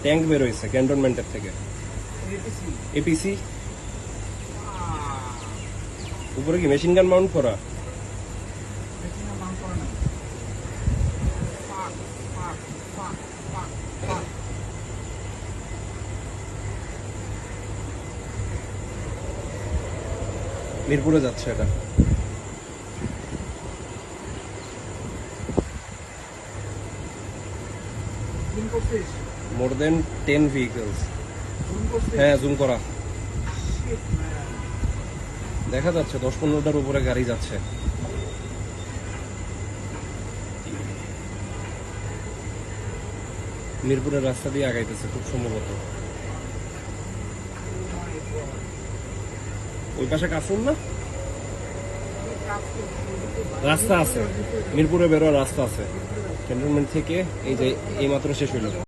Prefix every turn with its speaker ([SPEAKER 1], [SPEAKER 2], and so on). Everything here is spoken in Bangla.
[SPEAKER 1] ট্যাঙ্ক বের হয়েছে ক্যান্টনমেন্টের থেকে। এপিসি উপরে কি মেশিন গান মাউন্ট করা? মিরপুরে যাচ্ছে এটা। মোর দেন 10 vehicles। হ্যাঁ, জুম করা দেখা যাচ্ছে, 10-15টার উপরে গাড়ি যাচ্ছে। মিরপুরের রাস্তা দিয়ে আগাইতেছে খুব সম্ভবত। ওই পাশে কাসুন না, রাস্তা আছে, মিরপুরে বেরোয়ার রাস্তা আছে ক্যান্টনমেন্ট থেকে। এই যে এই মাত্র শেষ হইল।